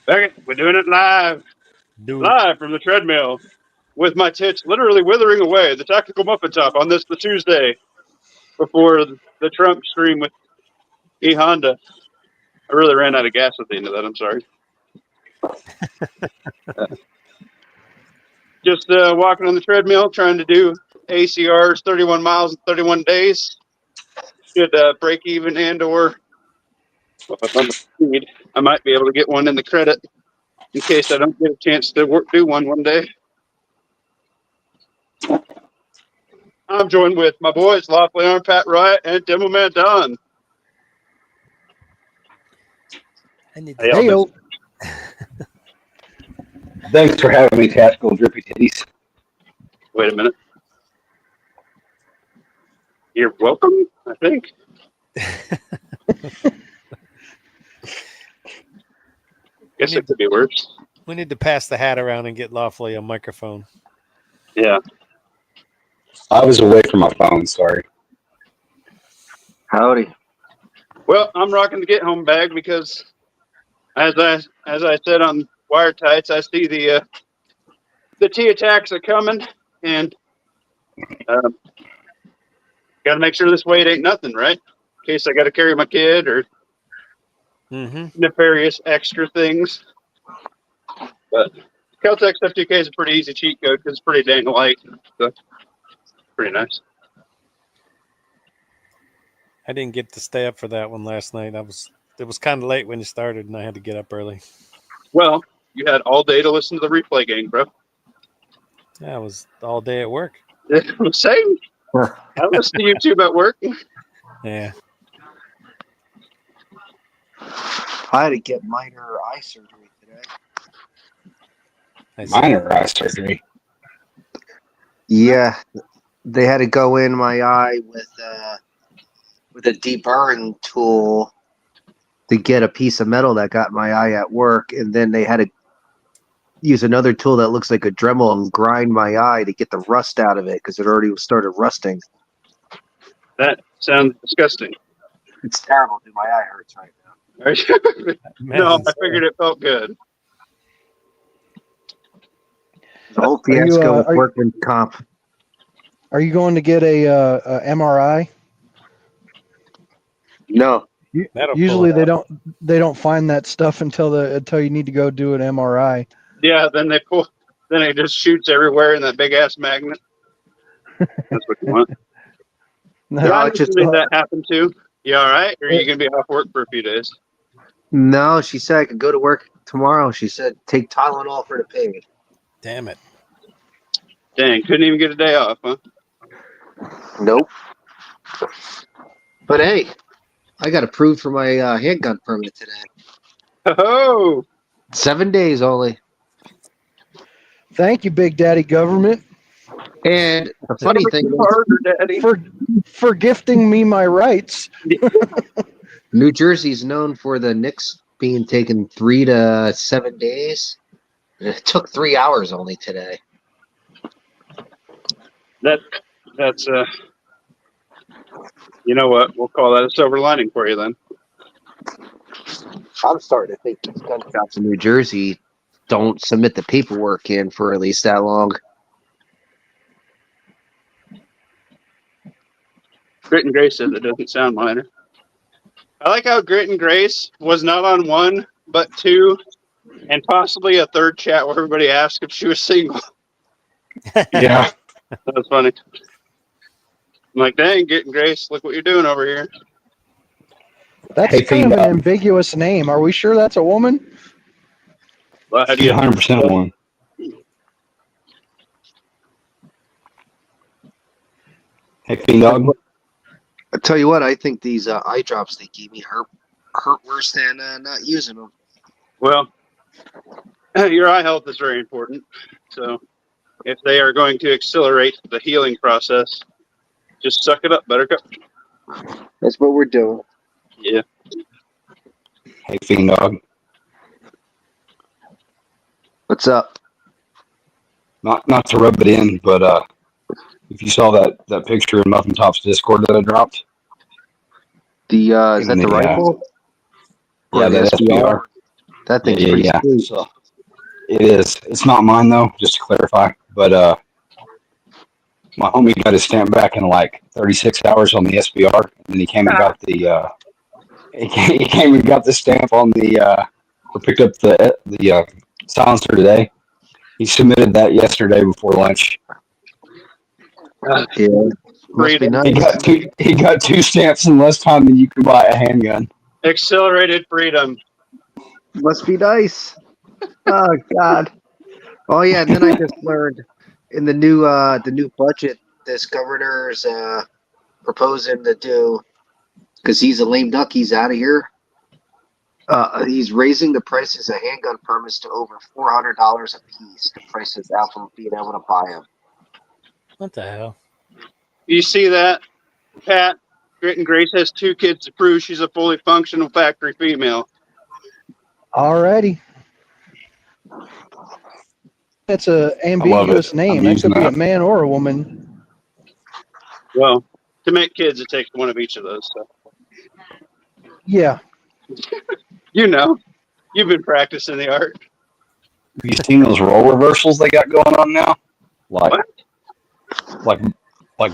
Okay, we're doing it live. Do it. Live from the treadmill with my tits literally withering away. The Tactical Muffin Top on the Tuesday before the Trump stream with E Honda. I really ran out of gas at the end of that. I'm sorry. Just walking on the treadmill, trying to do ACRs 31 miles in 31 days. Should break even and/or on the speed. I might be able to get one in the credit in case I don't get a chance to do one day. I'm joined with my boys, Lawfully Armed Pat Riot and Demoman Don. Hey, yo. Thanks for having me, Tactical Drippy Titties. Wait a minute. You're welcome, I think. Guess it could be worse. We need to pass the hat around and get Lawfully a microphone. Yeah. I was away from my phone, sorry. Howdy. Well, I'm rocking the get home bag because as I said on Wire Tights, I see the T attacks are coming, and got to make sure this weight ain't nothing, right? In case I got to carry my kid or nefarious extra things. But Caltech F2K is a pretty easy cheat code because it's pretty dang light. So pretty nice. I didn't get to stay up for that one last night. It was kind of late when you started, and I had to get up early. Well, you had all day to listen to the replay game, bro. Yeah, I was all day at work. Same. I listen to YouTube at work. Yeah. I had to get minor eye surgery today. Minor eye surgery? Yeah. They had to go in my eye with a deburring tool to get a piece of metal that got my eye at work, and then they had to use another tool that looks like a Dremel and grind my eye to get the rust out of it because it already started rusting. That sounds disgusting. It's terrible, dude. My eye hurts right now. No, I figured it felt good. The whole fiasco with workman comp. Are you going to get a MRI? No. Usually they don't find that stuff until you need to go do an MRI. Yeah, then it just shoots everywhere in that big ass magnet. That's what you want. No, just made that happen too. You all right? Or are you gonna be off work for a few days? No, she said I could go to work tomorrow. She said take Tylenol for the pain. Damn it. Dang, couldn't even get a day off, huh? Nope. But hey, I got approved for my handgun permit today. Oh, 7 days only. Thank you, Big Daddy Government. And the funny thing for gifting me my rights. New Jersey's known for the Knicks being taken 3 to 7 days. It took 3 hours only today. That's you know what? We'll call that a silver lining for you then. I'm starting to think these gun shops in New Jersey don't submit the paperwork in for at least that long. Grit and Grace says it doesn't sound minor. I like how Grit and Grace was not on one, but two, and possibly a third chat where everybody asked if she was single. Yeah. That was funny. I'm like, dang, Grit and Grace, look what you're doing over here. That's kind of an ambiguous name. Are we sure that's a woman? Well, how do you 100% one. Hey, Fiend Dog. I tell you what, I think these eye drops they gave me hurt worse than not using them. Well, your eye health is very important. So if they are going to accelerate the healing process, just suck it up, Buttercup. That's what we're doing. Yeah. Hey, Fiend Dog. What's up? Not to rub it in, but if you saw that picture in Muffin Top's Discord that I dropped. Is that the rifle? Yeah, the SBR. That thing's Yeah, pretty yeah. sweet. So it is. It's not mine though, just to clarify. But my homie got his stamp back in like 36 hours on the SBR, and then he came and got the he came and got the stamp on the or picked up the silencer today. He submitted that yesterday before lunch. Yeah, must be Freedom. nice. He got two stamps in less time than you can buy a handgun. Accelerated freedom. Must be nice. Oh God. Oh yeah, and then I just learned in the new budget this governor's proposing to do, because he's a lame duck, he's out of here. He's raising the prices of handgun permits to over $400 a piece to price us out from being able to buy them. What the hell? You see that, Pat? Grit and Grace has 2 kids to prove she's a fully functional factory female. Alrighty. That's a ambiguous name. I'm That using could be a that. man or a woman. Well, to make kids, it takes one of each of those. So. Yeah. You know, you've been practicing the art. Have you seen those role reversals they got going on now? Like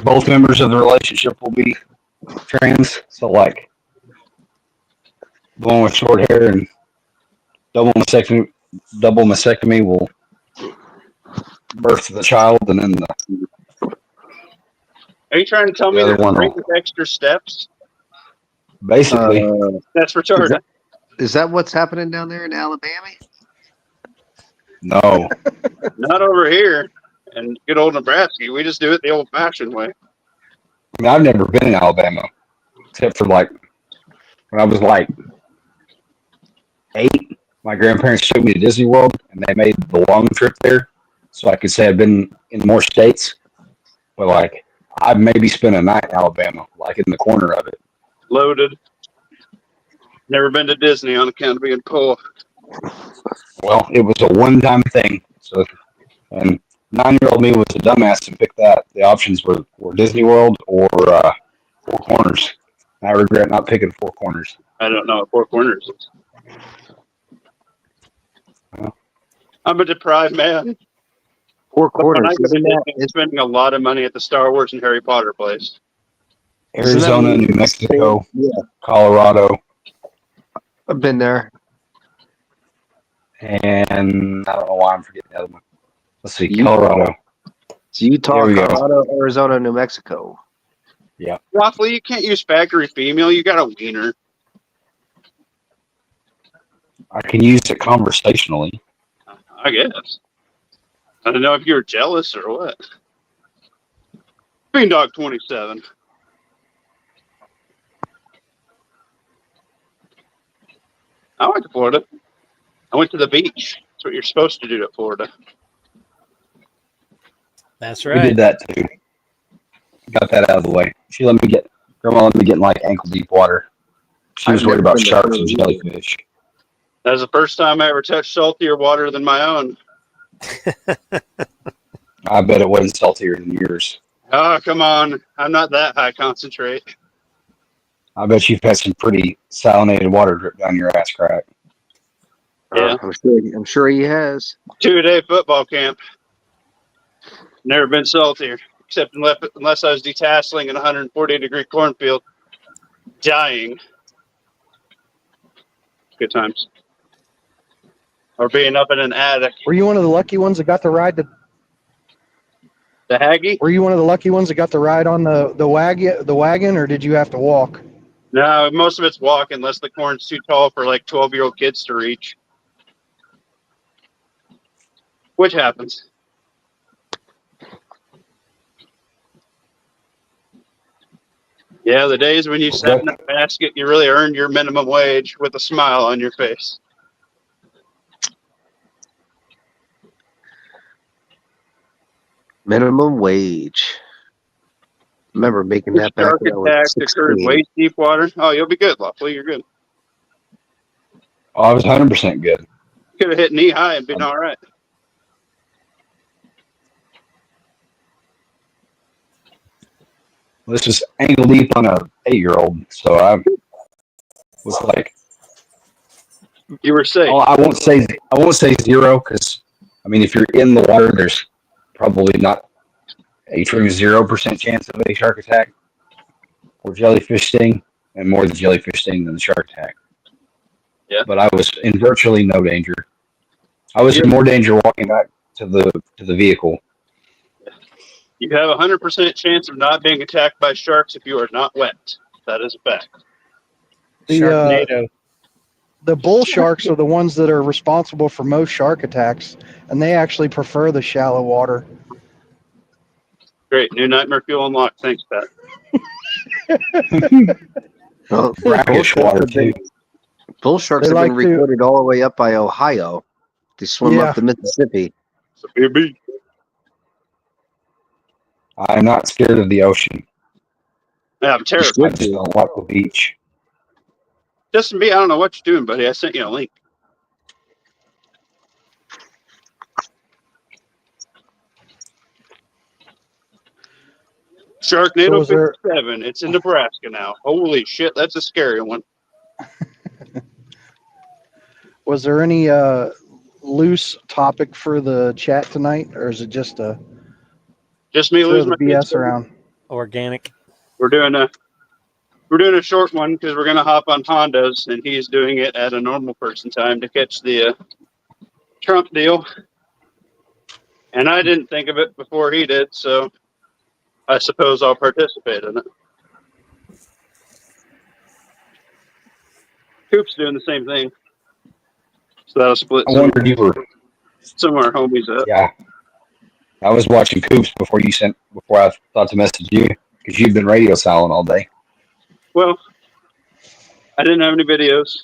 both members of the relationship will be trans. So like the one with short hair and double mastectomy will birth the child, and then Are you trying to tell me The other there's one great will- with extra steps? basically That's retarded. Is that what's happening down there in Alabama? no. Not over here. And good old Nebraska, we just do it the old-fashioned way. I mean, I've never been in Alabama except for like when I was like 8. My grandparents took me to Disney World, and they made the long trip there, so I could say I've been in more states. But like, I've maybe spent a night in Alabama, like in the corner of it. Loaded. Never been to Disney on account of being poor. Well, it was a one-time thing. So, and 9-year-old me was a dumbass and picked that. The options were Disney World or Four Corners. I regret not picking Four Corners. I don't know what Four Corners is. I'm a deprived man. Four But when Corners, I go to isn't that? Disney, I'm spending a lot of money at the Star Wars and Harry Potter place. Arizona, Isn't that- New Mexico, Yeah, Colorado, I've been there. and I don't know why I'm forgetting the other one. Let's see, Utah. Colorado. It's Utah, There we go. Colorado, Arizona, New Mexico. Waffle, you can't use factory female. You got a wiener. I can use it conversationally. I guess. I don't know if you were jealous or what. Beandog 27. I went to Florida. I went to the beach. That's what you're supposed to do to Florida. That's We right. did that too. Got that out of the way. Grandma let me get in like ankle deep water. She was I've worried never about been to sharks and Florida. jellyfish. That was the first time I ever touched saltier water than my own. I bet it wasn't saltier than yours. Oh, come on. I'm not that high concentrate. I bet you've had some pretty salinated water drip down your ass crack. Yeah. I'm sure he has. 2-day football camp. Never been saltier, except unless I was detasseling in a 140-degree cornfield, dying. Good times. Or being up in an attic. Were you one of the lucky ones that got to ride The Haggy? Were you one of the lucky ones that got to ride on the wagon, or did you have to walk? No, most of it's walk unless the corn's too tall for like 12-year-old kids to reach. Which happens. Yeah, the days when you sat in a basket, you really earned your minimum wage with a smile on your face. Minimum wage. Remember making that back Shark when I attack was occurred 16. waist deep water. Oh, you'll be good, Lawfully. You're good. Oh, I was 100% good. Could have hit knee high and been all right. This was ankle deep on a 8-year-old, so I was like You were safe. I won't say zero because I mean if you're in the water, there's probably not a true 0% chance of a shark attack or jellyfish sting, and more the jellyfish sting than the shark attack. Yeah. But I was in virtually no danger. I was in more danger walking back to the vehicle. You have a 100% chance of not being attacked by sharks if you are not wet. That is a fact. Sharknado. The bull sharks are the ones that are responsible for most shark attacks, and they actually prefer the shallow water. Great. New nightmare fuel unlocked. Thanks, Pat. Well, Brackish water too. bull sharks They have been like to- recorded all the way up by Ohio. They swim Yeah. up the Mississippi. So BB. I'm not scared of the ocean. Yeah, I'm I terrified. just don't like the beach. Justin B, I don't know what you're doing, buddy. I sent you a link. Sharknado So is there- 57. It's in Nebraska now. Holy shit, that's a scary one. Was there any loose topic for the chat tonight, or is it just a Just me throw losing the my BS kids. around? Organic. We're doing a short one because we're gonna hop on Hondas, and he's doing it at a normal person time to catch the Trump deal. And I didn't think of it before he did, so I suppose I'll participate in it. Coop's doing the same thing, so that'll split I wondered you were. some of our homies up. Yeah. I was watching Coops before I thought to message you because you've been radio silent all day. Well, I didn't have any videos.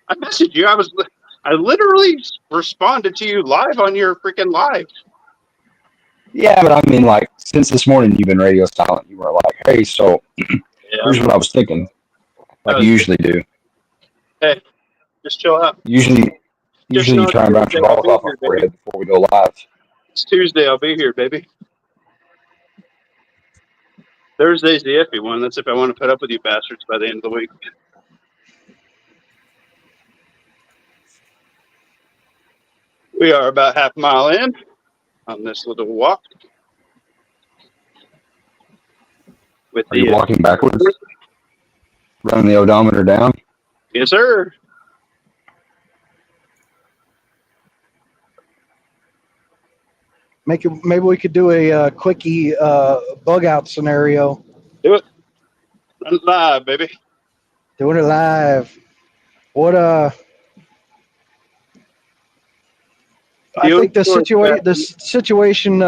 I messaged you. I literally responded to you live on your freaking live. Yeah, but I mean, like, since this morning you've been radio silent. You were like, hey, so Yeah, here's what I was thinking. Like Oh. you usually do. just chill out. Usually you know try and bounce your Tuesday I'll balls be off here, our forehead before we go live. It's Tuesday. I'll be here, baby. Thursday's the iffy one. That's if I want to put up with you bastards by the end of the week. We are about half a mile in on this little walk. With Are you the walking backwards? Running the odometer down? yes, sir. Maybe we could do a quickie bug out scenario. Run it live, baby. Doing it live. What I think the situation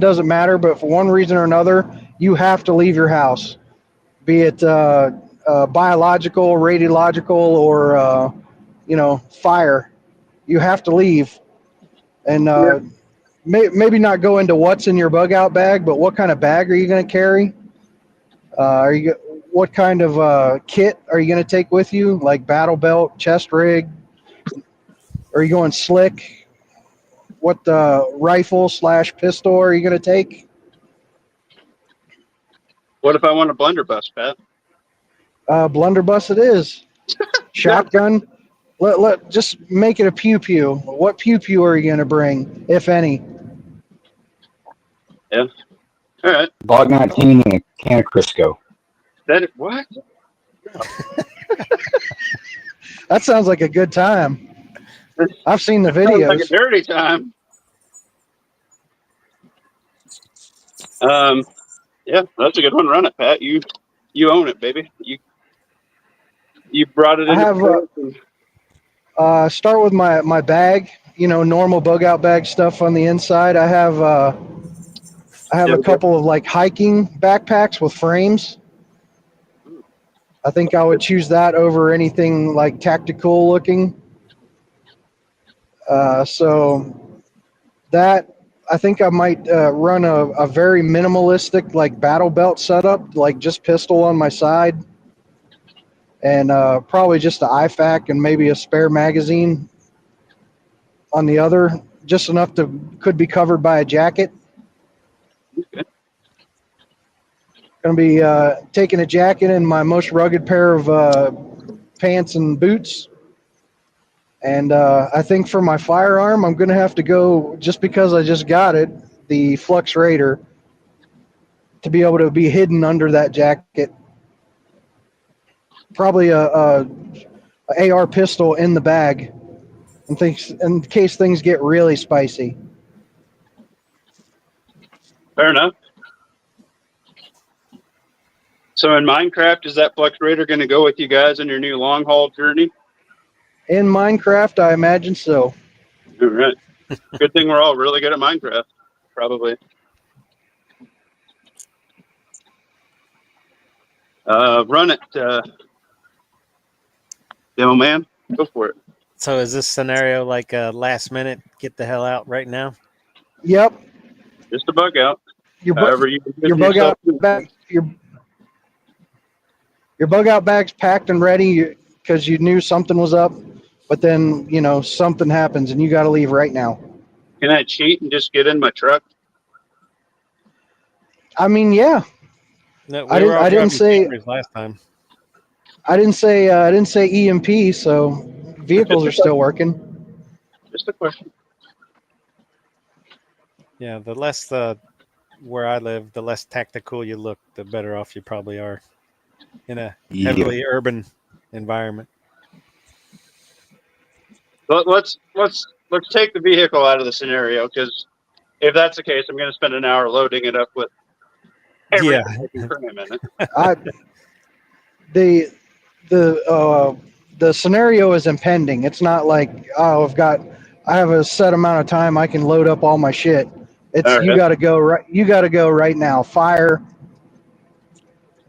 doesn't matter, but for one reason or another, you have to leave your house, be it biological, radiological, or fire. You have to leave, and maybe not go into what's in your bug out bag, but what kind of bag are you going to carry? What kind of kit are you going to take with you, like battle belt, chest rig? Are you going slick? What rifle / pistol are you going to take? What if I want a blunderbuss, Pat? Blunderbuss it is. Shotgun. Let just make it a pew pew. What pew pew are you going to bring, if any? All right. Glock 19 and a can of Crisco. What? That sounds like a good time. I've seen the Sounds like a videos. dirty time. Yeah, that's a good one. Run it, Pat. You own it, baby. You brought it in. I have start with my bag. Normal bug out bag stuff on the inside. I have a couple of like hiking backpacks with frames. I think I would choose that over anything like tactical looking. So that I think I might run a very minimalistic like battle belt setup, like just pistol on my side, and probably just an IFAK and maybe a spare magazine on the other, just enough could be covered by a jacket. Okay. Going to be taking a jacket and my most rugged pair of pants and boots. And I think for my firearm, I'm going to have to go, just because I just got it, the Flux Raider, to be able to be hidden under that jacket. Probably a AR pistol in the bag, in case things get really spicy. Fair enough. So in Minecraft, is that Flux Raider going to go with you guys on your new long haul journey? In Minecraft, I imagine so. All right. Good thing we're all really good at Minecraft, probably. Run it, Demo Man. Go for it. So is this scenario like last minute, get the hell out right now? Yep. Just a bug out. Your However you your bug out bag, your bug out bag's packed and ready because you knew something was up, but then something happens and you got to leave right now. Can I cheat and just get in my truck? I mean, yeah. No, I didn't say last time. I didn't say EMP, so vehicles are still working. Just a question. Yeah, the less where I live, the less tactical you look, the better off you probably are in a heavily urban environment. But let's take the vehicle out of the scenario, because if that's the case, I'm going to spend an hour loading it up with everything I can cram in it. The scenario is impending. It's not like, oh, I have a set amount of time I can load up all my shit. It's All right. You got to go right. You got to go right now. Fire,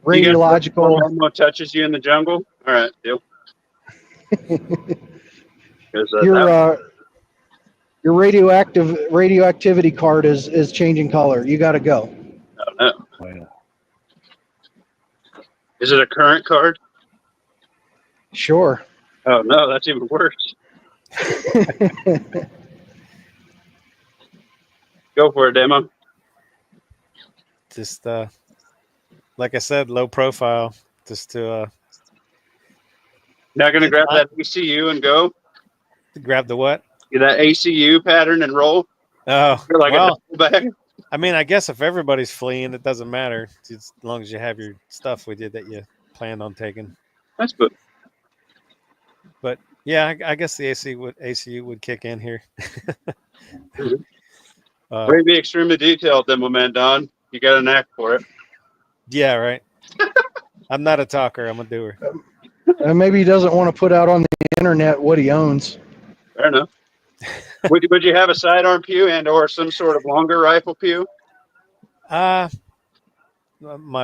radiological. Ammo touches you in the jungle. All right, deal. Your radioactivity card is changing color. You got to go. Oh no. Is it a current card? Sure. Oh no, that's even worse. Go for it, Demo. Just like I said, low profile. Just to Not going to grab that ACU and go? Grab the what? Get that ACU pattern and roll? Oh, You're like well, a bag? I mean, I guess if everybody's fleeing, it doesn't matter. As long as you have your stuff with you that you planned on taking. That's good. But yeah, I guess the ACU would kick in here. Way to be extremely detailed, Demo Man Don. You got a knack for it. Yeah, right. I'm not a talker. I'm a doer. Maybe he doesn't want to put out on the internet what he owns. Fair enough. Would you have a sidearm pew and or some sort of longer rifle pew? My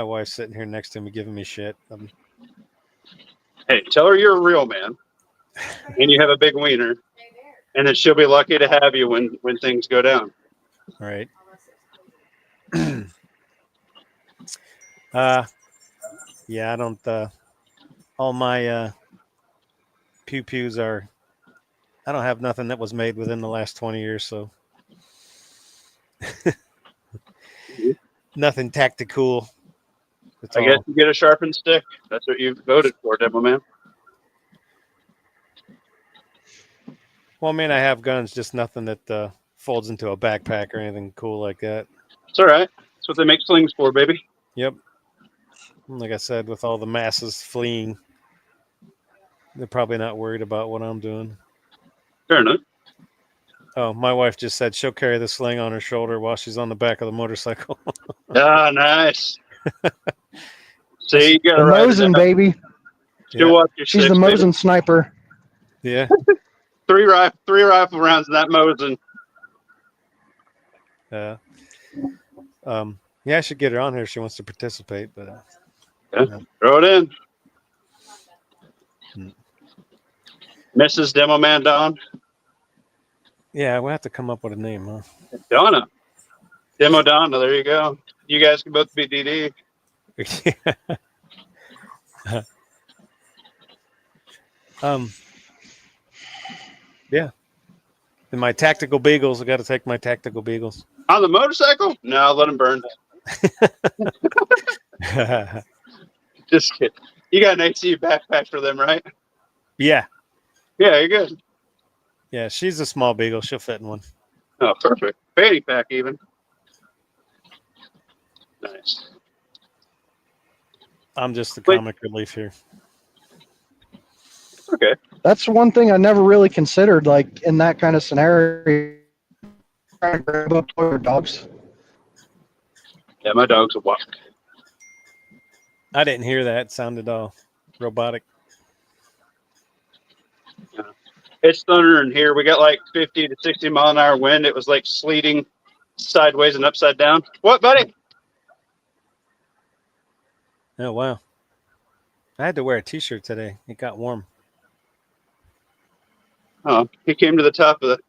wife's sitting here next to me giving me shit. Hey, tell her you're a real man and you have a big wiener, and then she'll be lucky to have you when things go down. All right. Yeah, I don't. All my pews are. I don't have nothing that was made within the last 20 years, so nothing tactical. I guess you get a sharpened stick. That's what you voted for, Demo Man. Well, I mean, I have guns, just nothing that folds into a backpack or anything cool like that. It's all right. That's what they make slings for, baby. Yep. Like I said, with all the masses fleeing, they're probably not worried about what I'm doing. Fair enough. Oh, my wife just said she'll carry the sling on her shoulder while she's on the back of the motorcycle. Ah, nice. See, you got the Mosin, baby. She's the Mosin sniper. Yeah. Three rifle rounds in that Mosin. Yeah, I should get her on here if she wants to participate, but throw it in. Mrs. Demo Man Don. Yeah, we'll have to come up with a name, huh? Donna. Demo Donna, there you go. You guys can both be DD. Yeah. And my tactical beagles, I got to take my tactical beagles. On the motorcycle? No, let them burn. Just kidding. You got an ACU backpack for them, right? Yeah. Yeah, you're good. Yeah, she's a small beagle. She'll fit in one. Oh, perfect. Fanny pack even. Nice. I'm just the Wait. comic relief here. Okay. That's one thing I never really considered, like in that kind of scenario. Trying to grab up all your dogs. Yeah, my dog's a walk. I didn't hear that. It sounded all robotic. It's thundering here. We got like 50 to 60 mile an hour wind. It was like sleeting sideways and upside down. What, buddy? Oh, wow. I had to wear a T-shirt today. It got warm. Oh, he came to the top of the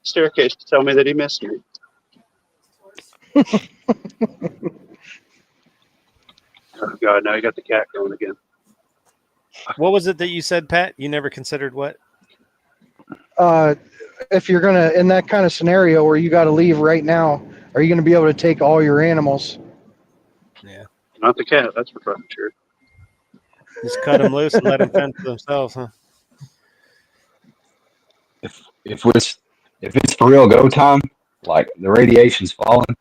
staircase to tell me that he missed me. Oh, God, now you got the cat going again. What was it that you said, Pat? You never considered what? If you're gonna in that kind of scenario where you got to leave right now, are you gonna be able to take all your animals? Yeah. Not the cat, that's for fucking sure. Just cut them loose and let them fend for themselves, huh? If it's for real go time, like the radiation's falling,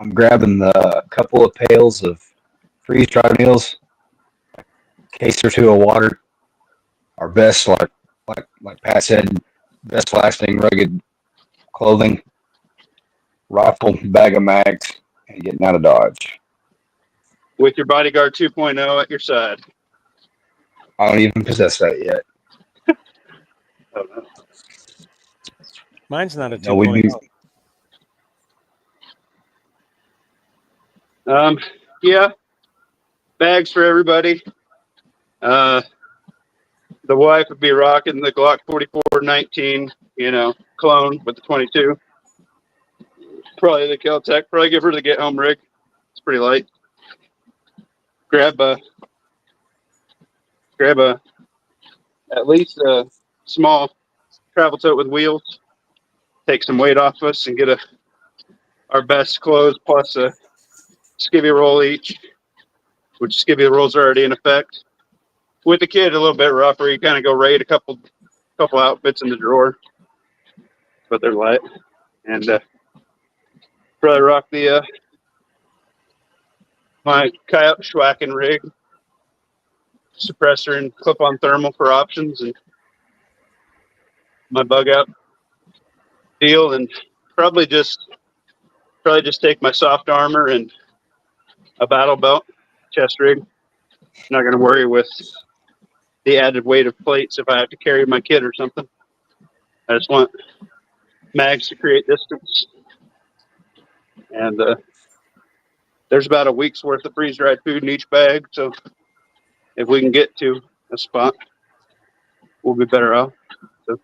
I'm grabbing the couple of pails of freeze dried meals, a case or two of water, our best like Pat said, best lasting rugged clothing, rifle, bag of mags, and getting out of Dodge. With your Bodyguard 2.0 at your side. I don't even possess that yet. Oh, no. Mine's not a No, we'd 2.0. be Yeah, bags for everybody. The wife would be rocking the Glock 44-19, clone with the 22. Probably the Kel-Tec. Probably give her the get home rig. It's pretty light. Grab a at least a small travel tote with wheels. Take some weight off us and get our best clothes plus a skivvy roll each, which skivvy rolls are already in effect. With the kid, a little bit rougher. You kind of go raid a couple outfits in the drawer, but they're light. And probably rock the my Coyote Schwacken rig, suppressor and clip-on thermal for options, and my bug out deal, and probably just take my soft armor and a battle belt, chest rig. Not going to worry with the added weight of plates if I have to carry my kid or something. I just want mags to create distance. And there's about a week's worth of freeze-dried food in each bag, so if we can get to a spot, we'll be better off. So,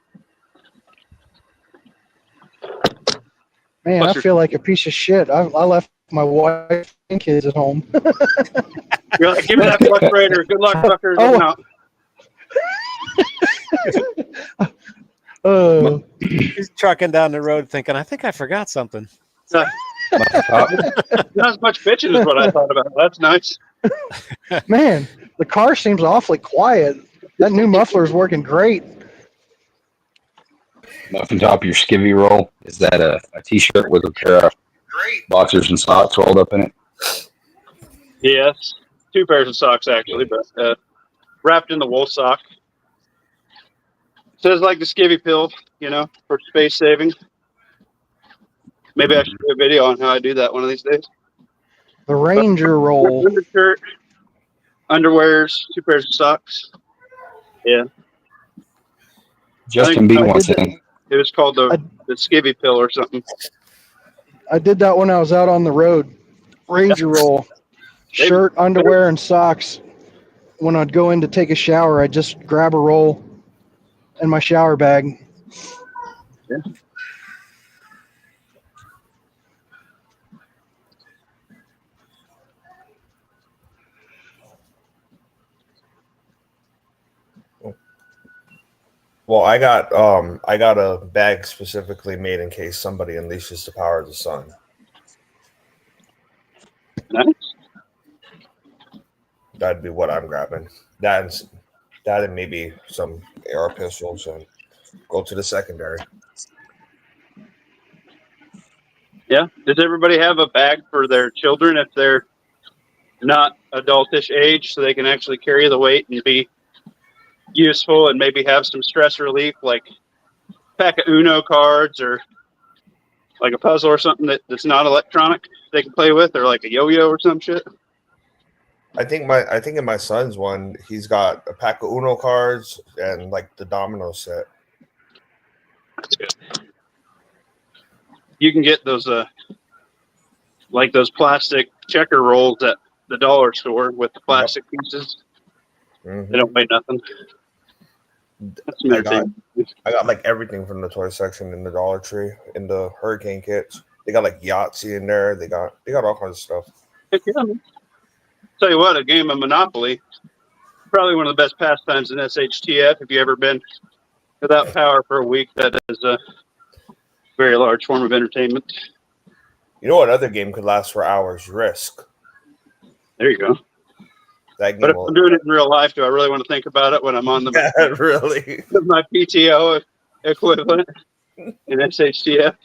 Man, I feel like a piece of shit. I left my wife and kids at home. you're like, give me that flush raider. Good luck, fuckers. Oh. No. He's trucking down the road thinking, I think I forgot something. Not as much bitching as what I thought about. That's nice. Man, the car seems awfully quiet. That new muffler is working great. muffin top of your skivvy roll. Is that a t-shirt with a pair of boxers and socks rolled up in it? Yes, 2 pairs of socks actually, but wrapped in the wool sock. Says like the skivvy pill, for space saving. Maybe I should do a video on how I do that one of these days. The Ranger roll. Undershirt, underwears, 2 pairs of socks. Yeah, Justin B wants did in. it was called the skivvy pill or something. I did that when I was out on the road. Ranger roll. Shirt, underwear, and socks. When I'd go in to take a shower, I'd just grab a roll in my shower bag. Yeah. Well, I got a bag specifically made in case somebody unleashes the power of the sun. Nice. That'd be what I'm grabbing. That and maybe some air pistols and go to the secondary. Yeah. Does everybody have a bag for their children if they're not adultish age, so they can actually carry the weight and be useful and maybe have some stress relief, like a pack of Uno cards or like a puzzle or something that's not electronic they can play with, or like a yo-yo or some shit? I think in my son's one, he's got a pack of Uno cards and like the domino set. That's good. You can get those like those plastic checker rolls at the dollar store with the plastic pieces. Mhm. They don't weigh nothing. That's some I got- entertainment. I got like everything from the toy section in the Dollar Tree in the hurricane kits. They got like Yahtzee in there. They got all kinds of stuff. Heck yeah, man. Tell you what, a game of Monopoly, probably one of the best pastimes in SHTF. If you ever been without power for a week, that is a very large form of entertainment. You know what other game could last for hours? Risk. There you go. That But game if will I'm doing it in real life, do I really want to think about it when I'm on the yeah, really. my PTO equivalent in SHTF?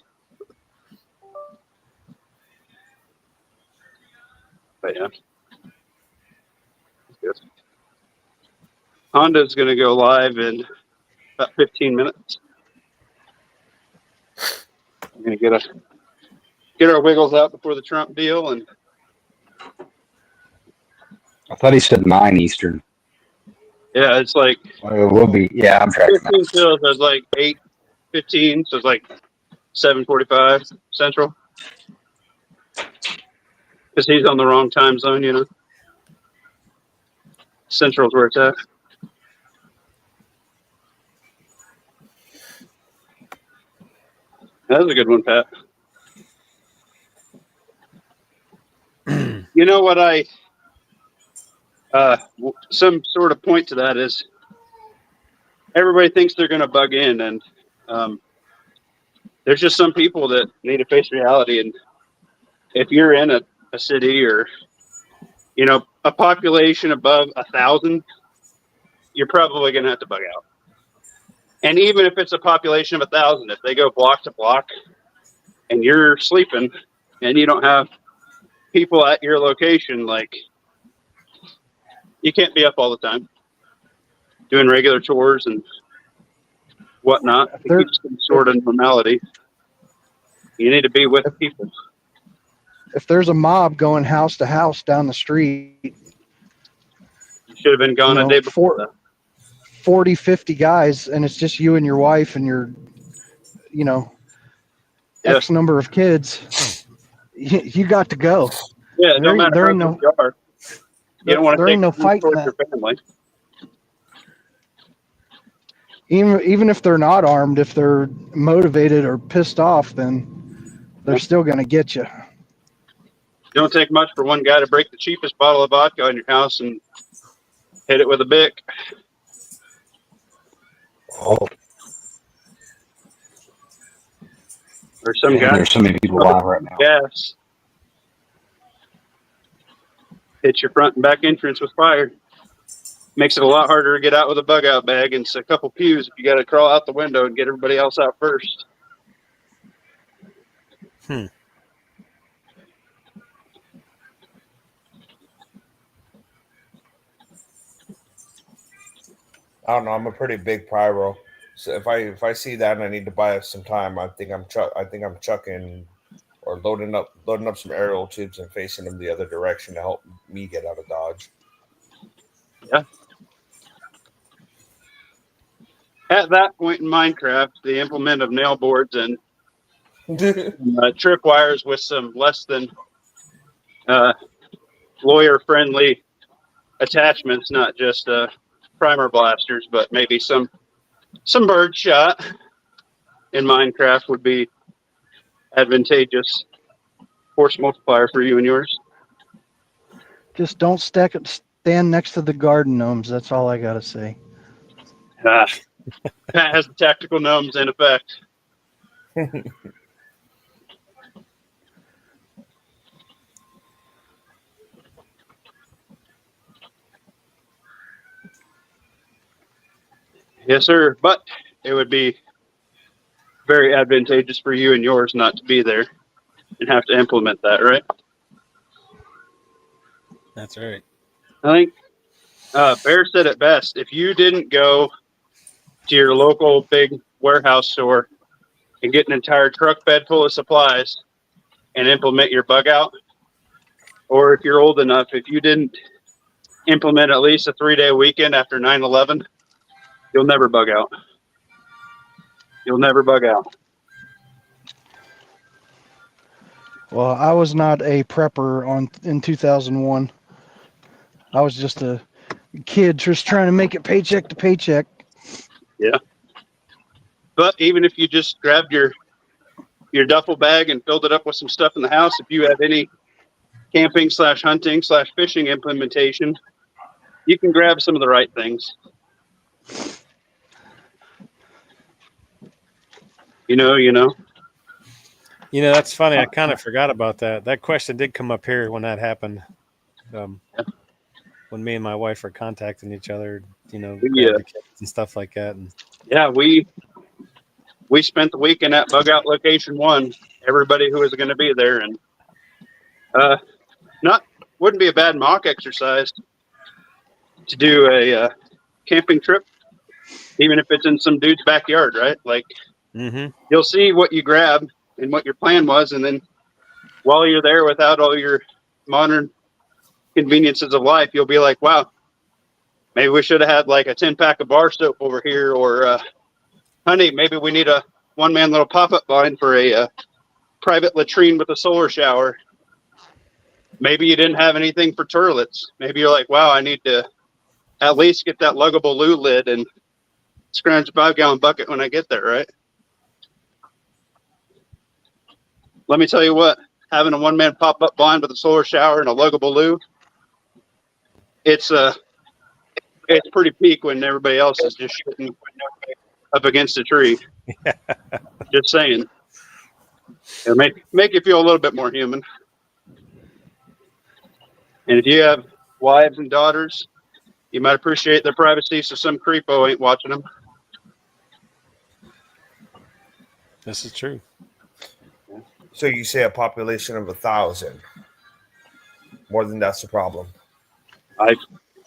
But yeah. Good. Honda's going to go live in about 15 minutes. I'm going to get our wiggles out before the Trump deal, and I thought he said 9 Eastern. yeah, it's like Well, it will be. Yeah, I'm tracking 15 that. till there's like 8:15, so it's like 7:45 Central. Because he's on the wrong time zone, you know. Central's where it's at. That was a good one, Pat. You know what some sort of point to that is everybody thinks they're going to bug in, and there's just some people that need to face reality. And if you're in a city or, you know, a population above 1,000, you're probably going to have to bug out. And even if it's a population of 1,000, if they go block to block and you're sleeping and you don't have people at your location, like, you can't be up all the time doing regular chores and whatnot to keep some sort of normality. You need to be with people. If there's a mob going house to house down the street, You should have been gone You a know, day before that. 40, 50 guys, and it's just you and your wife and your, you know, Yeah. X number of kids, you got to go. Yeah, There no ain't- matter there how ain't good no- you are, you don't want to there take ain't no food fighting towards that. your family. Even if they're not armed, if they're motivated or pissed off, then they're still going to get you. Don't take much for one guy to break the cheapest bottle of vodka in your house and hit it with a Bic. Oh, Or some Man, guy there's so many people alive right now. gas. Hit your front and back entrance with fire. Makes it a lot harder to get out with a bug out bag, and it's a couple pews if you got to crawl out the window and get everybody else out first. I don't know. I'm a pretty big pyro, so if I see that and I need to buy some time, I think I'm chucking or loading up some aerial tubes and facing them the other direction to help me get out of Dodge. At that point in Minecraft, the implement of nail boards and trip wires with some less than lawyer-friendly attachments, not just primer blasters, but maybe some bird shot in Minecraft would be advantageous force multiplier for you and yours. Just don't stand next to the garden gnomes. That's all I got to say. Pat has the tactical gnomes in effect. Yes, sir. But it would be very advantageous for you and yours not to be there and have to implement that, right? That's right. I think Bear said it best. If you didn't go to your local big warehouse store and get an entire truck bed full of supplies and implement your bug out, or if you're old enough, if you didn't implement at least a 3-day weekend after 9/11, you'll never bug out. You'll never bug out. Well, I was not a prepper in 2001. I was just a kid just trying to make it paycheck to paycheck. Yeah. But even if you just grabbed your duffel bag and filled it up with some stuff in the house, if you have any camping / hunting / fishing implementation, you can grab some of the right things. You know. You know, that's funny. I kind of forgot about that. That question did come up here when that happened. When me and my wife were contacting each other, you know, grab the kids and stuff like that. And Yeah, we spent the weekend at Bug Out Location 1. Everybody who was going to be there, and wouldn't be a bad mock exercise to do a camping trip, even if it's in some dude's backyard, right? Like, you'll see what you grab and what your plan was, and then while you're there without all your modern conveniences of life, you'll be like, wow, maybe we should have had like a 10-pack of bar soap over here, or honey, maybe we need a one-man little pop-up line for a private latrine with a solar shower. Maybe you didn't have anything for toilets. Maybe you're like, wow, I need to at least get that luggable loo lid and scrounge a 5-gallon bucket when I get there, right? Let me tell you what, having a one-man pop-up blind with a solar shower and a luggable loo, it's pretty peak when everybody else is just shooting up against a tree. Just saying. It'll make you feel a little bit more human. And if you have wives and daughters, you might appreciate their privacy so some creepo ain't watching them. this is true. So you say a population of 1,000. More than that's the problem.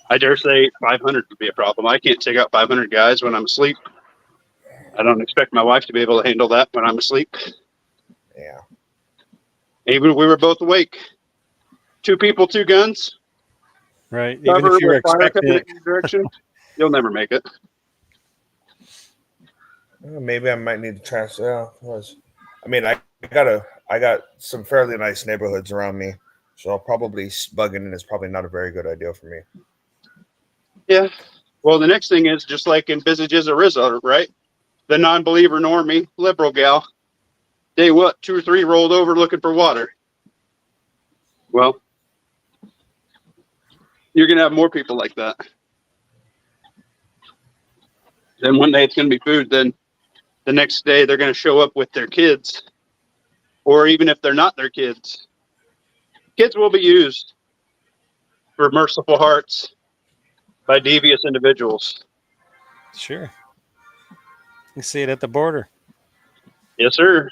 I dare say 500 would be a problem. I can't take out 500 guys when I'm asleep. I don't expect my wife to be able to handle that when I'm asleep. Yeah. Even if we were both awake. 2 people, 2 guns. Right. Even if you were expecting it. Direction, you'll never make it. Maybe I might need to transfer. I mean, I got some fairly nice neighborhoods around me, so probably bugging in is probably not a very good idea for me. Yeah. Well, the next thing is just like in Visages or Rizzo, right? The non-believer normie liberal gal. Day 2 or 3 rolled over looking for water. Well, you're going to have more people like that. Then one day it's going to be food. Then the next day they're going to show up with their kids. Or even if they're not their kids. Kids will be used for merciful hearts by devious individuals. Sure. You see it at the border. Yes, sir.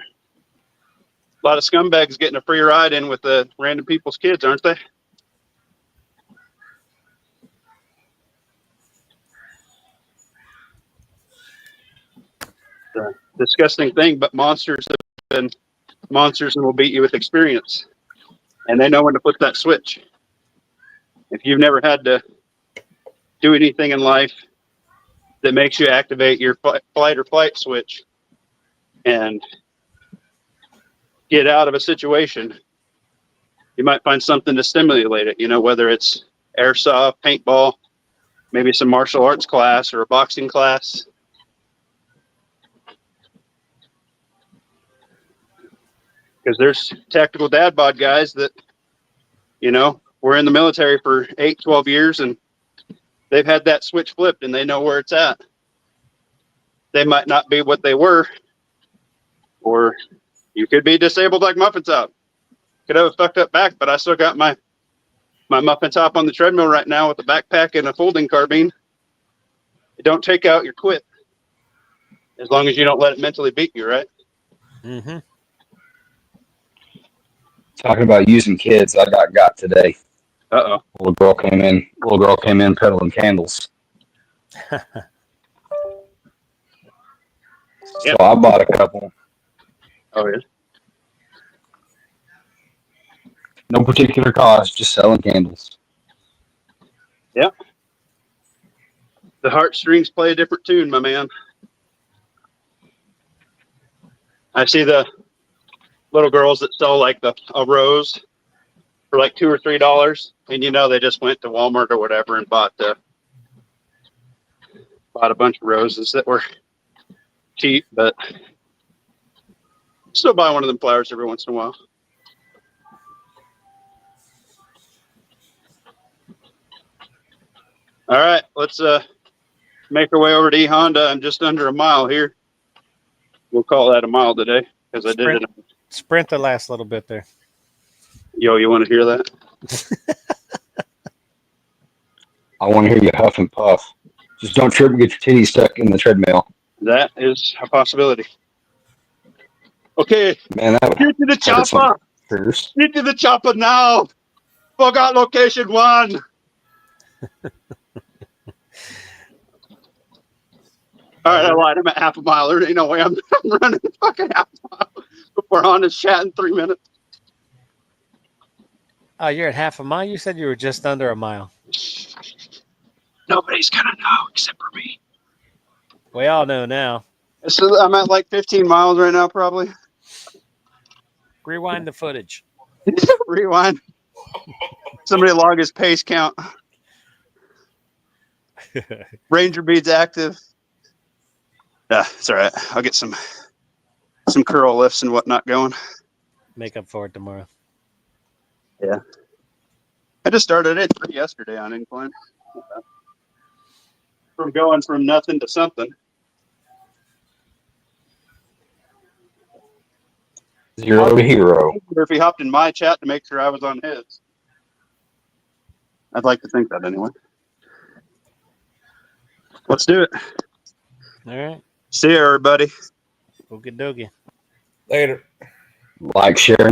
A lot of scumbags getting a free ride in with the random people's kids, aren't they? It's a disgusting thing, but monsters have been monsters and will beat you with experience. And they know when to flip that switch. If you've never had to do anything in life that makes you activate your flight or flight switch and get out of a situation, you might find something to stimulate it, whether it's airsoft, paintball, maybe some martial arts class or a boxing class. Because there's tactical dad bod guys that, were in the military for 8, 12 years and they've had that switch flipped and they know where it's at. They might not be what they were, or you could be disabled like Muffin Top. Could have a fucked up back, but I still got my Muffin Top on the treadmill right now with a backpack and a folding carbine. It don't take out your quit. As long as you don't let it mentally beat you, right? Mm-hmm. Talking about using kids, I got today. Uh-oh. Little girl came in peddling candles. So I bought a couple. Oh, yeah. No particular cause, just selling candles. The heartstrings play a different tune, my man. I see the little girls that sell like a rose for like $2 or $3, and they just went to Walmart or whatever and bought a bunch of roses that were cheap, but still buy one of them flowers every once in a while. All right, let's make our way over to E Honda. I'm just under a mile here. We'll call that a mile today because I did it. Sprint the last little bit there. Yo, you want to hear that? I want to hear you huff and puff. Just don't trip and get your titties stuck in the treadmill. That is a possibility. Okay, Man, that would get to the hurt some chopper. fingers. Get to the chopper now. Forgot location 1. All right, I lied. I'm at half a mile. There ain't no way I'm running fucking half a mile before Honda's chat in 3 minutes. Oh, you're at half a mile? You said you were just under a mile. Nobody's gonna know except for me. We all know now. So I'm at like 15 miles right now, probably. Rewind the footage. Rewind. Somebody log his pace count. Ranger beads active. Yeah, it's all right. I'll get some curl lifts and whatnot going. Make up for it tomorrow. I just started it yesterday on incline. From going from nothing to something. 0 to hero. Or if he hopped in my chat to make sure I was on his. I'd like to think that anyway. Let's do it. All right. See you, everybody. Okie dokie. Later. Like, share,